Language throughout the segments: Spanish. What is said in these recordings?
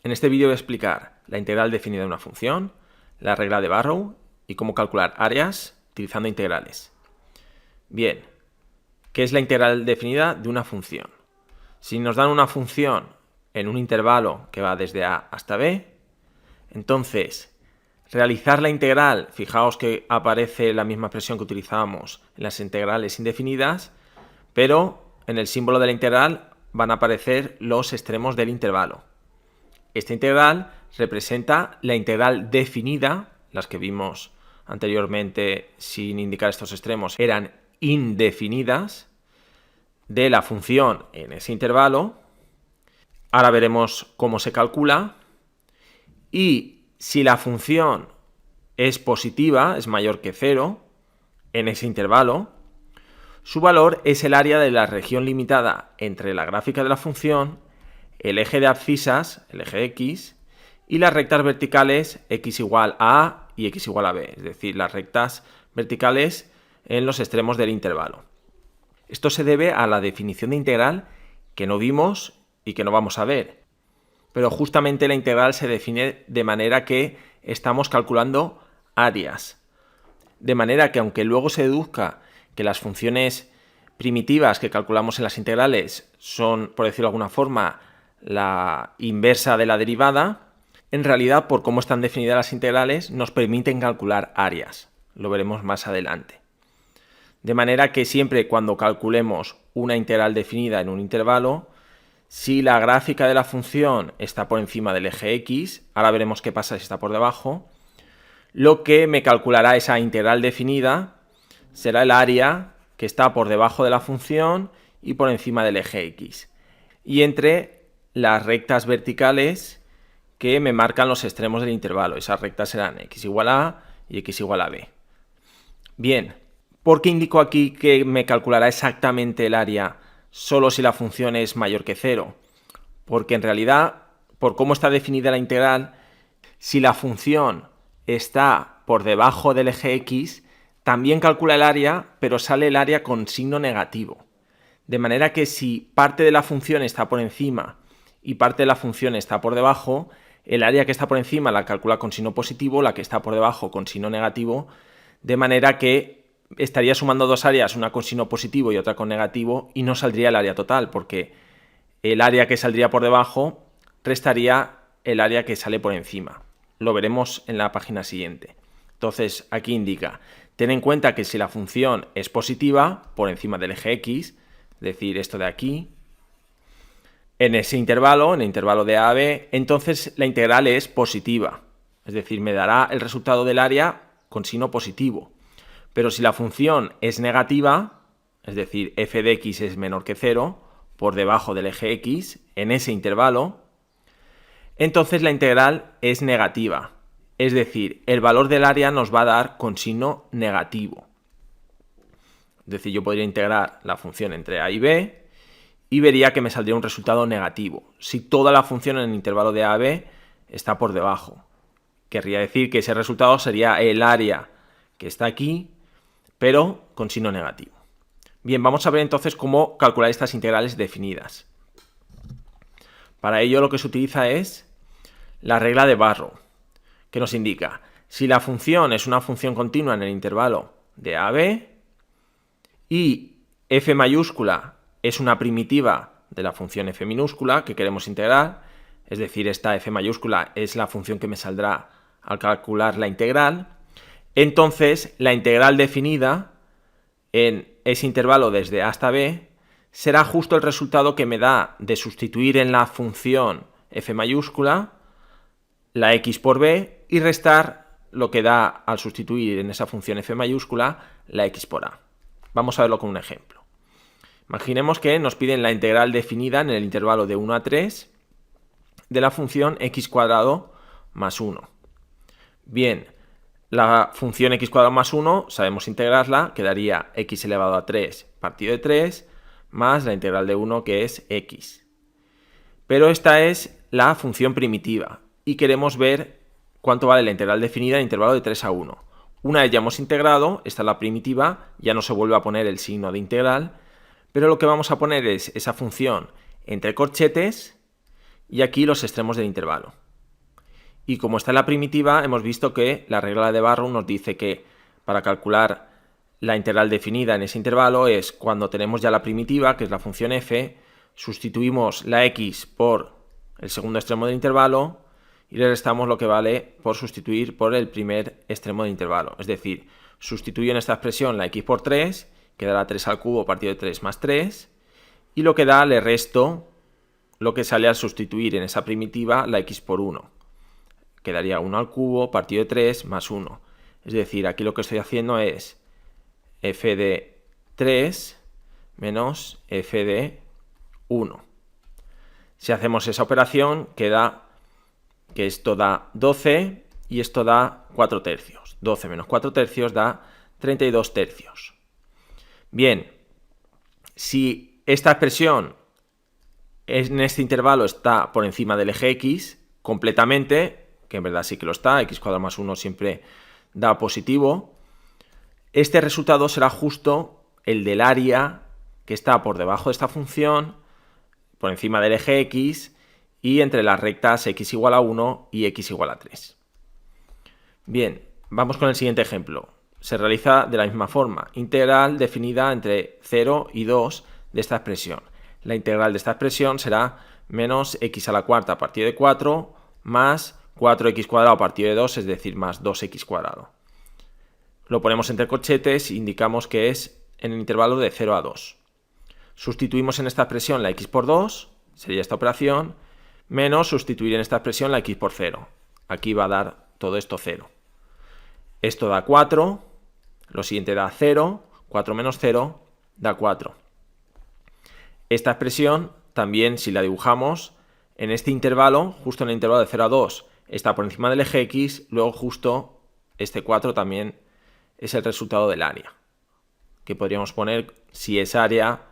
En este vídeo voy a explicar la integral definida de una función, la regla de Barrow y cómo calcular áreas utilizando integrales. Bien, ¿qué es la integral definida de una función? Si nos dan una función en un intervalo que va desde A hasta B, entonces realizar la integral, fijaos que aparece la misma expresión que utilizábamos en las integrales indefinidas, pero en el símbolo de la integral van a aparecer los extremos del intervalo. Esta integral representa la integral definida, las que vimos anteriormente sin indicar estos extremos eran indefinidas, de la función en ese intervalo. Ahora veremos cómo se calcula y si la función es positiva, es mayor que 0, en ese intervalo, su valor es el área de la región limitada entre la gráfica de la función, el eje de abscisas, el eje X, y las rectas verticales x igual a A y x igual a B, es decir, las rectas verticales en los extremos del intervalo. Esto se debe a la definición de integral que no vimos y que no vamos a ver. Pero justamente la integral se define de manera que estamos calculando áreas. De manera que aunque luego se deduzca que las funciones primitivas que calculamos en las integrales son, por decirlo de alguna forma, la inversa de la derivada, en realidad, por cómo están definidas las integrales, nos permiten calcular áreas. Lo veremos más adelante. De manera que siempre cuando calculemos una integral definida en un intervalo, si la gráfica de la función está por encima del eje X, ahora veremos qué pasa si está por debajo, lo que me calculará esa integral definida será el área que está por debajo de la función y por encima del eje X. Y entre las rectas verticales que me marcan los extremos del intervalo. Esas rectas serán x igual a A y x igual a B. Bien, ¿por qué indico aquí que me calculará exactamente el área solo si la función es mayor que 0? Porque en realidad, por cómo está definida la integral, si la función está por debajo del eje X, también calcula el área, pero sale el área con signo negativo. De manera que si parte de la función está por encima y parte de la función está por debajo, el área que está por encima la calcula con signo positivo, la que está por debajo con signo negativo, de manera que estaría sumando dos áreas, una con signo positivo y otra con negativo, y no saldría el área total, porque el área que saldría por debajo restaría el área que sale por encima. Lo veremos en la página siguiente. Entonces, aquí indica, ten en cuenta que si la función es positiva, por encima del eje X, es decir, esto de aquí, en ese intervalo, en el intervalo de A a B, entonces la integral es positiva. Es decir, me dará el resultado del área con signo positivo. Pero si la función es negativa, es decir, f de x es menor que 0, por debajo del eje X, en ese intervalo, entonces la integral es negativa. Es decir, el valor del área nos va a dar con signo negativo. Es decir, yo podría integrar la función entre A y B y vería que me saldría un resultado negativo si toda la función en el intervalo de A a B está por debajo. Querría decir que ese resultado sería el área que está aquí, pero con signo negativo. Bien, vamos a ver entonces cómo calcular estas integrales definidas. Para ello lo que se utiliza es la regla de Barrow, que nos indica si la función es una función continua en el intervalo de A a B y f mayúscula es una primitiva de la función f minúscula que queremos integrar, es decir, esta f mayúscula es la función que me saldrá al calcular la integral, entonces la integral definida en ese intervalo desde A hasta B será justo el resultado que me da de sustituir en la función f mayúscula la x por b y restar lo que da al sustituir en esa función f mayúscula la x por a. Vamos a verlo con un ejemplo. Imaginemos que nos piden la integral definida en el intervalo de 1 a 3 de la función x cuadrado más 1. Bien, la función x cuadrado más 1 sabemos integrarla, quedaría x elevado a 3 partido de 3 más la integral de 1 que es x. Pero esta es la función primitiva y queremos ver cuánto vale la integral definida en el intervalo de 3 a 1. Una vez ya hemos integrado, esta es la primitiva, ya no se vuelve a poner el signo de integral, pero lo que vamos a poner es esa función entre corchetes y aquí los extremos del intervalo. Y como está en la primitiva, hemos visto que la regla de Barrow nos dice que para calcular la integral definida en ese intervalo es cuando tenemos ya la primitiva, que es la función f, sustituimos la x por el segundo extremo del intervalo y le restamos lo que vale por sustituir por el primer extremo del intervalo. Es decir, sustituyo en esta expresión la x por 3, quedará 3 al cubo partido de 3 más 3, y lo que da le resto lo que sale al sustituir en esa primitiva la x por 1. Quedaría 1 al cubo partido de 3 más 1. Es decir, aquí lo que estoy haciendo es f de 3 menos f de 1. Si hacemos esa operación, queda que esto da 12 y esto da 4 tercios. 12 menos 4 tercios da 32 tercios. Bien, si esta expresión en este intervalo está por encima del eje x completamente, que en verdad sí que lo está, x cuadrado más 1 siempre da positivo, este resultado será justo el del área que está por debajo de esta función, por encima del eje x y entre las rectas x igual a 1 y x igual a 3. Bien, vamos con el siguiente ejemplo. Se realiza de la misma forma, integral definida entre 0 y 2 de esta expresión. La integral de esta expresión será menos x a la cuarta partido de 4 más 4x cuadrado partido de 2, es decir, más 2x cuadrado. Lo ponemos entre corchetes e indicamos que es en el intervalo de 0 a 2. Sustituimos en esta expresión la x por 2, sería esta operación, menos sustituir en esta expresión la x por 0. Aquí va a dar todo esto 0. Esto da 4, lo siguiente da 0, 4 menos 0 da 4. Esta expresión también, si la dibujamos, en este intervalo, justo en el intervalo de 0 a 2, está por encima del eje x, luego justo este 4 también es el resultado del área, que podríamos poner si es área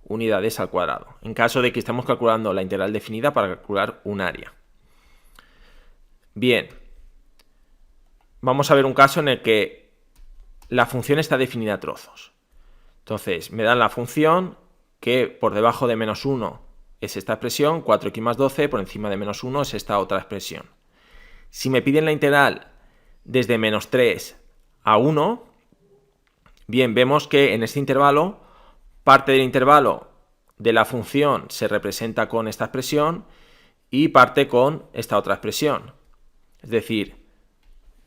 unidades al cuadrado, en caso de que estemos calculando la integral definida para calcular un área. Bien, vamos a ver un caso en el que la función está definida a trozos. Entonces, me dan la función que por debajo de menos 1 es esta expresión, 4x más 12, por encima de menos 1 es esta otra expresión. Si me piden la integral desde menos 3 a 1, bien, vemos que en este intervalo, parte del intervalo de la función se representa con esta expresión y parte con esta otra expresión. Es decir,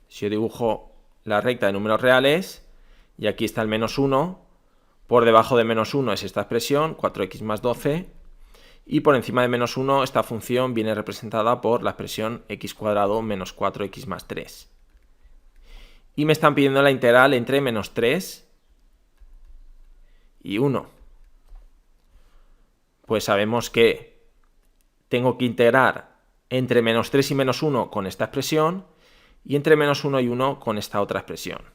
si yo dibujo la recta de números reales, y aquí está el menos 1, por debajo de menos 1 es esta expresión, 4x más 12, y por encima de menos 1 esta función viene representada por la expresión x cuadrado menos 4x más 3. Y me están pidiendo la integral entre menos 3 y 1. Pues sabemos que tengo que integrar entre menos 3 y menos 1 con esta expresión y entre menos 1 y 1 con esta otra expresión.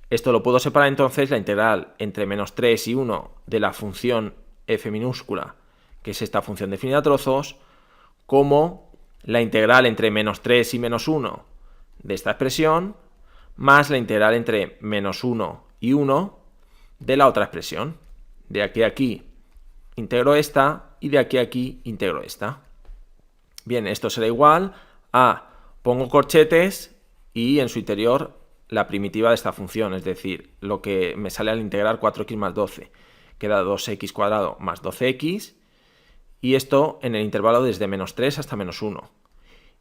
Esto lo puedo separar entonces la integral entre menos 3 y 1 de la función f minúscula, que es esta función definida a trozos, como la integral entre menos 3 y menos 1 de esta expresión, más la integral entre menos 1 y 1 de la otra expresión. De aquí a aquí integro esta y de aquí a aquí integro esta. Bien, esto será igual a, pongo corchetes y en su interior la primitiva de esta función, es decir, lo que me sale al integrar 4x más 12, queda 2x cuadrado más 12x, y esto en el intervalo desde menos 3 hasta menos 1.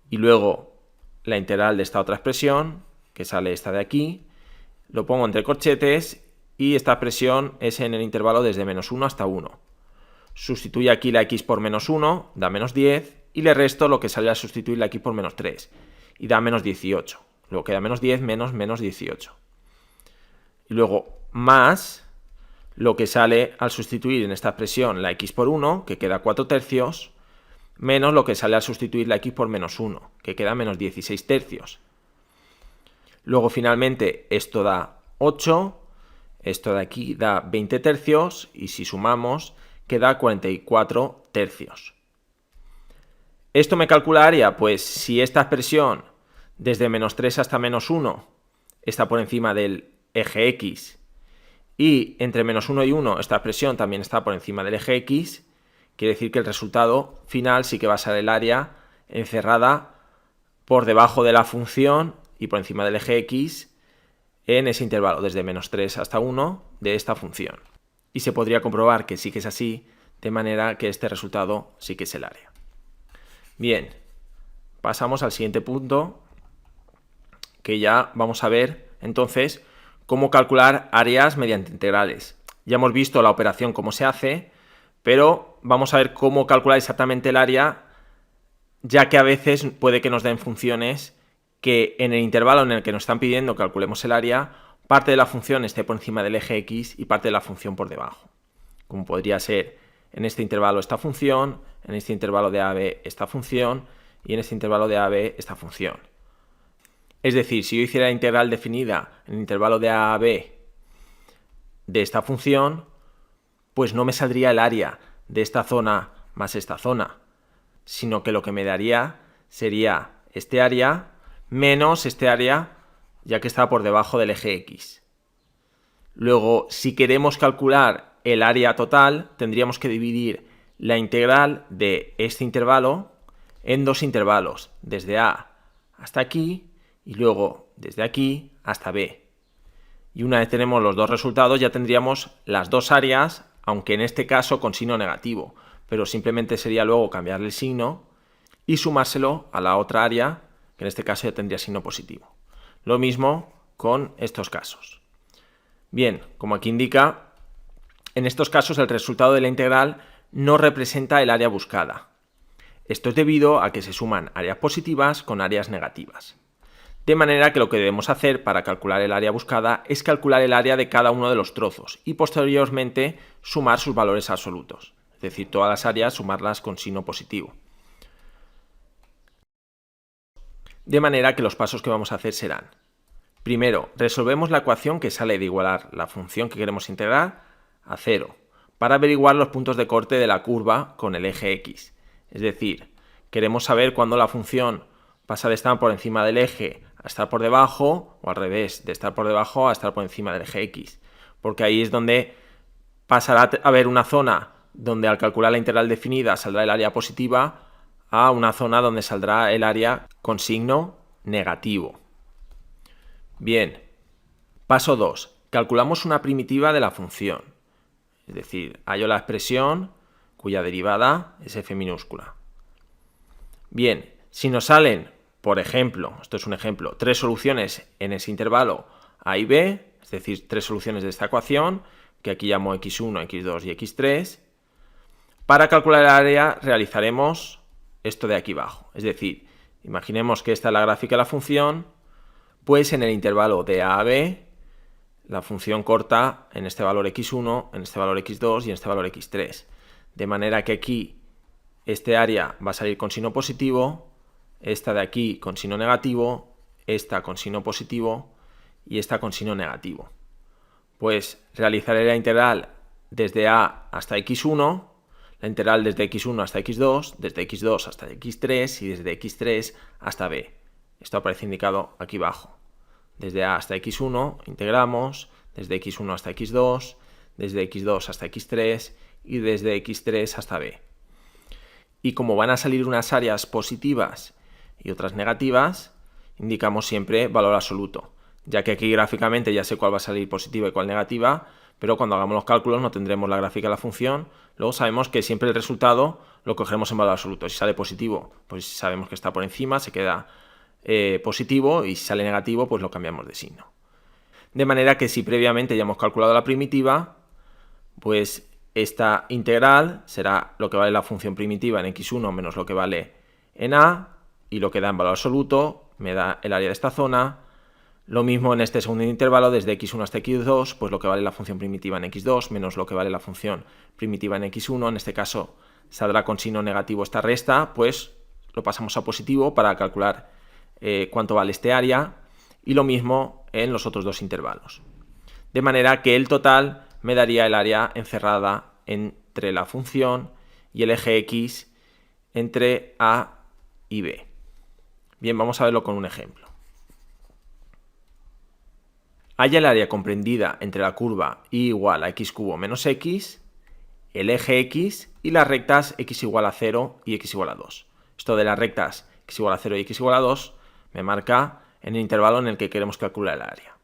Y luego la integral de esta otra expresión, que sale esta de aquí, lo pongo entre corchetes y esta expresión es en el intervalo desde menos 1 hasta 1. Sustituyo aquí la x por menos 1, da menos 10, y le resto lo que sale al sustituir la x por menos 3, y da menos 18. Luego queda menos 10 menos menos 18. Y luego más lo que sale al sustituir en esta expresión la x por 1, que queda 4 tercios, menos lo que sale al sustituir la x por menos 1, que queda menos 16 tercios. Luego finalmente esto da 8, esto de aquí da 20 tercios, y si sumamos queda 44 tercios. ¿Esto me calcularía? Pues si esta expresión desde menos 3 hasta menos 1 está por encima del eje x y entre menos 1 y 1 esta expresión también está por encima del eje x, quiere decir que el resultado final sí que va a ser el área encerrada por debajo de la función y por encima del eje X en ese intervalo, desde -3 hasta 1 de esta función. Y se podría comprobar que sí que es así, de manera que este resultado sí que es el área. Bien, pasamos al siguiente punto, que ya vamos a ver entonces cómo calcular áreas mediante integrales. Ya hemos visto la operación cómo se hace, pero vamos a ver cómo calcular exactamente el área, ya que a veces puede que nos den funciones que en el intervalo en el que nos están pidiendo que calculemos el área, parte de la función esté por encima del eje X y parte de la función por debajo. Como podría ser en este intervalo esta función, en este intervalo de AB esta función y en este intervalo de AB esta función. Es decir, si yo hiciera la integral definida en el intervalo de A a B de esta función, pues no me saldría el área de esta zona más esta zona, sino que lo que me daría sería este área menos este área, ya que está por debajo del eje X. Luego, si queremos calcular el área total, tendríamos que dividir la integral de este intervalo en dos intervalos, desde A hasta aquí y luego desde aquí hasta B. Y una vez tenemos los dos resultados, ya tendríamos las dos áreas, aunque en este caso con signo negativo, pero simplemente sería luego cambiarle el signo y sumárselo a la otra área, que en este caso ya tendría signo positivo. Lo mismo con estos casos. Bien, como aquí indica, en estos casos el resultado de la integral no representa el área buscada. Esto es debido a que se suman áreas positivas con áreas negativas. De manera que lo que debemos hacer para calcular el área buscada es calcular el área de cada uno de los trozos y posteriormente sumar sus valores absolutos. Es decir, todas las áreas sumarlas con signo positivo. De manera que los pasos que vamos a hacer serán: primero, resolvemos la ecuación que sale de igualar la función que queremos integrar a 0 para averiguar los puntos de corte de la curva con el eje X. Es decir, queremos saber cuándo la función pasa de estar por encima del eje a estar por debajo, o al revés, de estar por debajo a estar por encima del eje X. Porque ahí es donde pasará a haber una zona donde al calcular la integral definida saldrá el área positiva, a una zona donde saldrá el área con signo negativo. Bien, paso 2. Calculamos una primitiva de la función. Es decir, hallo la expresión cuya derivada es f minúscula. Bien, si nos salen, por ejemplo, esto es un ejemplo, 3 soluciones en ese intervalo A y B, es decir, 3 soluciones de esta ecuación, que aquí llamo x1, x2 y x3, para calcular el área realizaremos esto de aquí abajo. Es decir, imaginemos que esta es la gráfica de la función, pues en el intervalo de A a B, la función corta en este valor x1, en este valor x2 y en este valor x3. De manera que aquí este área va a salir con signo positivo, esta de aquí con signo negativo, esta con signo positivo y esta con signo negativo. Pues realizaré la integral desde A hasta x1, la integral desde x1 hasta x2, desde x2 hasta x3 y desde x3 hasta b. Esto aparece indicado aquí abajo. Desde A hasta x1 integramos, desde x1 hasta x2, desde x2 hasta x3 y desde x3 hasta b. Y como van a salir unas áreas positivas y otras negativas, indicamos siempre valor absoluto, ya que aquí gráficamente ya sé cuál va a salir positiva y cuál negativa, pero cuando hagamos los cálculos no tendremos la gráfica de la función. Luego sabemos que siempre el resultado lo cogeremos en valor absoluto. Si sale positivo, pues sabemos que está por encima, se queda positivo, y si sale negativo, pues lo cambiamos de signo. De manera que si previamente ya hemos calculado la primitiva, pues esta integral será lo que vale la función primitiva en x1 menos lo que vale en a, y lo que da en valor absoluto me da el área de esta zona. Lo mismo en este segundo intervalo, desde x1 hasta x2, pues lo que vale la función primitiva en x2 menos lo que vale la función primitiva en x1. En este caso saldrá con signo negativo esta resta, pues lo pasamos a positivo para calcular cuánto vale este área, y lo mismo en los otros dos intervalos. De manera que el total me daría el área encerrada entre la función y el eje X entre A y B. Bien, vamos a verlo con un ejemplo. Halla el área comprendida entre la curva y igual a x cubo menos x, el eje x y las rectas x igual a 0 y x igual a 2. Esto de las rectas x igual a 0 y x igual a 2 me marca en el intervalo en el que queremos calcular el área.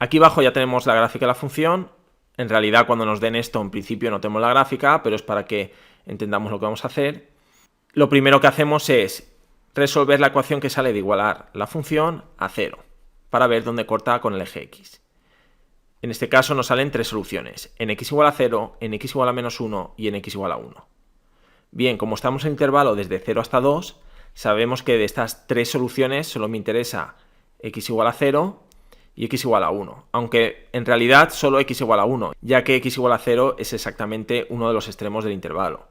Aquí abajo ya tenemos la gráfica de la función. En realidad, cuando nos den esto, en principio no tenemos la gráfica, pero es para que entendamos lo que vamos a hacer. Lo primero que hacemos es resolver la ecuación que sale de igualar la función a 0, para ver dónde corta con el eje x. En este caso nos salen tres soluciones, en x igual a 0, en x igual a menos 1 y en x igual a 1. Bien, como estamos en intervalo desde 0 hasta 2, sabemos que de estas tres soluciones solo me interesa x igual a 0 y x igual a 1, aunque en realidad solo x igual a 1, ya que x igual a 0 es exactamente uno de los extremos del intervalo.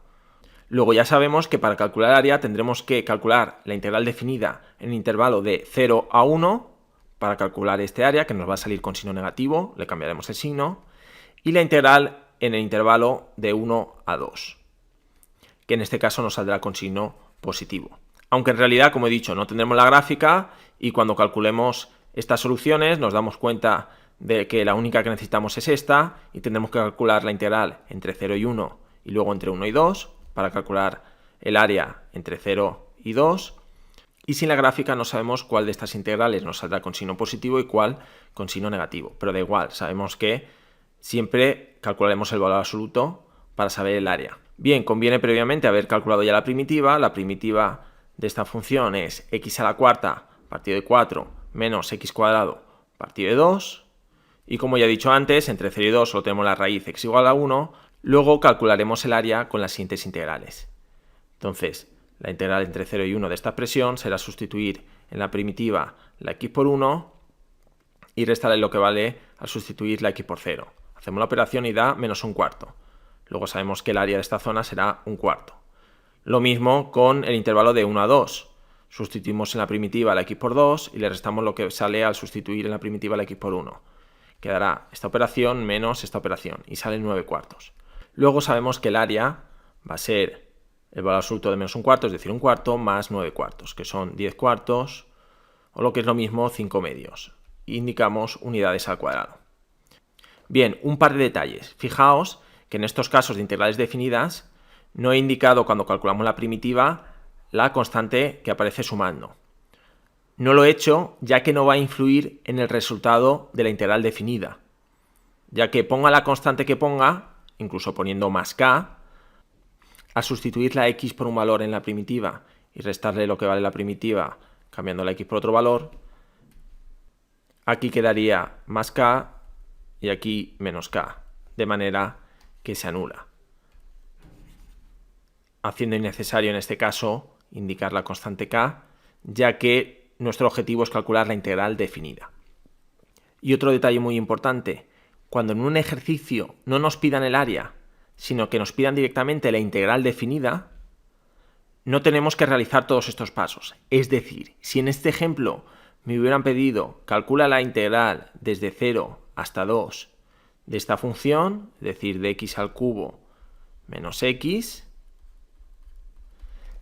Luego ya sabemos que para calcular el área tendremos que calcular la integral definida en el intervalo de 0 a 1 para calcular este área, que nos va a salir con signo negativo, le cambiaremos el signo, y la integral en el intervalo de 1 a 2, que en este caso nos saldrá con signo positivo. Aunque en realidad, como he dicho, no tendremos la gráfica y cuando calculemos estas soluciones nos damos cuenta de que la única que necesitamos es esta y tendremos que calcular la integral entre 0 y 1 y luego entre 1 y 2 para calcular el área entre 0 y 2. Y sin la gráfica no sabemos cuál de estas integrales nos saldrá con signo positivo y cuál con signo negativo. Pero da igual, sabemos que siempre calcularemos el valor absoluto para saber el área. Bien, conviene previamente haber calculado ya la primitiva. La primitiva de esta función es x a la cuarta partido de 4 menos x cuadrado partido de 2. Y como ya he dicho antes, entre 0 y 2 solo tenemos la raíz x igual a 1. Luego calcularemos el área con las siguientes integrales. Entonces, la integral entre 0 y 1 de esta expresión será sustituir en la primitiva la x por 1 y restarle lo que vale al sustituir la x por 0. Hacemos la operación y da menos un cuarto. Luego sabemos que el área de esta zona será un cuarto. Lo mismo con el intervalo de 1 a 2. Sustituimos en la primitiva la x por 2 y le restamos lo que sale al sustituir en la primitiva la x por 1. Quedará esta operación menos esta operación y sale 9 cuartos. Luego sabemos que el área va a ser el valor absoluto de menos un cuarto, es decir, un cuarto más 9 cuartos, que son 10 cuartos, o lo que es lo mismo, 5 medios. Indicamos unidades al cuadrado. Bien, un par de detalles. Fijaos que en estos casos de integrales definidas no he indicado cuando calculamos la primitiva la constante que aparece sumando. No lo he hecho ya que no va a influir en el resultado de la integral definida, ya que ponga la constante que ponga, incluso poniendo más k, al sustituir la x por un valor en la primitiva y restarle lo que vale la primitiva cambiando la x por otro valor, aquí quedaría más k y aquí menos k, de manera que se anula, haciendo innecesario en este caso indicar la constante k, ya que nuestro objetivo es calcular la integral definida. Y otro detalle muy importante, cuando en un ejercicio no nos pidan el área, sino que nos pidan directamente la integral definida, no tenemos que realizar todos estos pasos. Es decir, si en este ejemplo me hubieran pedido calcula la integral desde 0 hasta 2 de esta función, es decir, de x al cubo menos x,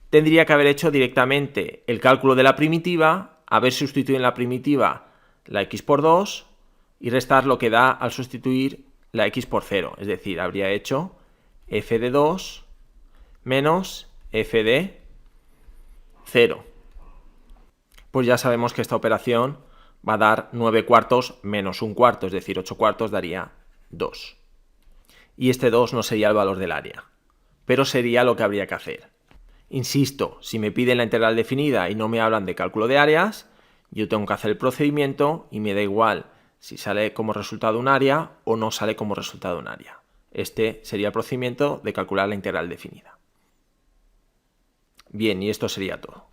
tendría que haber hecho directamente el cálculo de la primitiva, haber sustituido en la primitiva la x por 2 y restar lo que da al sustituir la x por 0. Es decir, habría hecho f de 2 menos f de 0. Pues ya sabemos que esta operación va a dar 9 cuartos menos un cuarto, es decir, 8 cuartos daría 2. Y este 2 no sería el valor del área, pero sería lo que habría que hacer. Insisto, si me piden la integral definida y no me hablan de cálculo de áreas, yo tengo que hacer el procedimiento y me da igual si sale como resultado un área o no sale como resultado un área. Este sería el procedimiento de calcular la integral definida. Bien, y esto sería todo.